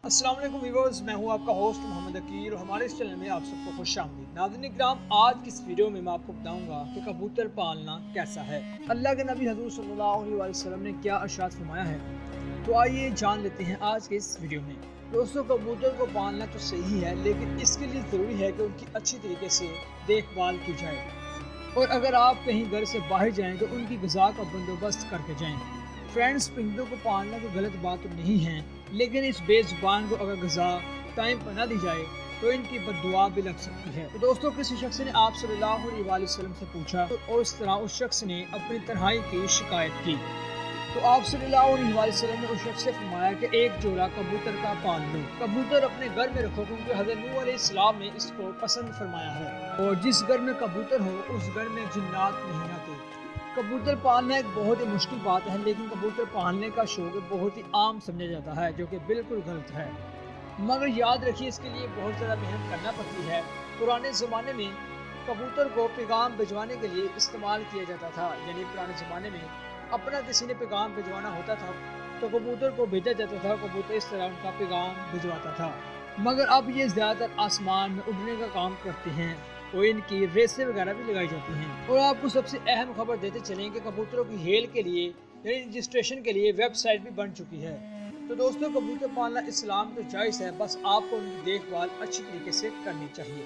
अस्सलाम वालेकुम व्यूअर्स, मैं हूं आपका होस्ट मोहम्मद अकीर और हमारे इस चैनल में आप सबको खुश आमदीद। नाज़रीन इकराम, आज की इस वीडियो में मैं आपको बताऊंगा कि कबूतर पालना कैसा है। अल्लाह के नबी हज़रत सल्लल्लाहु अलैहि वसल्लम ने क्या इरशाद फरमाया है, तो आइए जान लेते हैं आज के इस वीडियो में। दोस्तों, कबूतर को पालना तो सही है, लेकिन इसके लिए ज़रूरी है कि उनकी अच्छी तरीके से देखभाल की जाए। और अगर आप कहीं घर से बाहर जाएँ तो उनकी ग़िज़ा का बंदोबस्त करके जाएँ। फ्रेंड्स, परिंदों को पालना कोई गलत बात तो नहीं है, लेकिन इस बेज़ुबान को अगर ग़िज़ा टाइम पर ना दी जाए तो इनकी बद्दुआ भी लग सकती है। तो दोस्तों, किसी शख्स ने आप सल्लल्लाहु अलैहि वसल्लम से पूछा और इस तरह उस शख्स ने अपनी तन्हाई की शिकायत की, तो आप सल्लल्लाहु अलैहि वसल्लम ने उस शख्स से फरमाया कि एक जोड़ा कबूतर का पाल लो। कबूतर अपने घर में रखो, क्योंकि हज़रत नूह अलैहिस्सलाम ने इसको पसंद फरमाया है, और जिस घर में कबूतर हो उस घर में जिन्नात नहीं आते। कबूतर पालना एक बहुत ही मुश्किल बात है, लेकिन कबूतर पालने का शौक बहुत ही आम समझा जाता है, जो कि बिल्कुल गलत है। मगर याद रखिए, इसके लिए बहुत ज़्यादा मेहनत करना पड़ती है। पुराने ज़माने में कबूतर को पैगाम भिजवाने के लिए इस्तेमाल किया जाता था, यानी पुराने ज़माने में अपना किसी ने पैगाम भिजवाना होता था तो कबूतर को भेजा जाता था। कबूतर इस तरह उनका पैगाम भिजवाता था। मगर अब ये ज़्यादातर आसमान में उड़ने का काम करते हैं और इनकी रेसें वगैरह भी लगाई जाती हैं। और आपको सबसे अहम खबर देते चलें कि कबूतरों की हेल के लिए यानी रजिस्ट्रेशन के लिए वेबसाइट भी बन चुकी है। तो दोस्तों, कबूतर पालना इस्लाम तो जायज़ है, बस आपको उनकी देखभाल अच्छी तरीके से करनी चाहिए।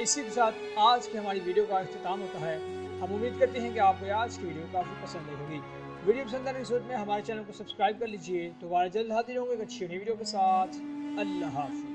इसी के साथ आज की हमारी वीडियो का अख्तिताम होता है। हम उम्मीद करते हैं कि आपको आज की वीडियो काफ़ी पसंद आई होगी। वीडियो पसंद आने की सूरत में हमारे चैनल को सब्सक्राइब कर लीजिए। तो दोबारा जल्द हाजिर होंगे एक अच्छी नई वीडियो के साथ। अल्लाह हाफ़िज़।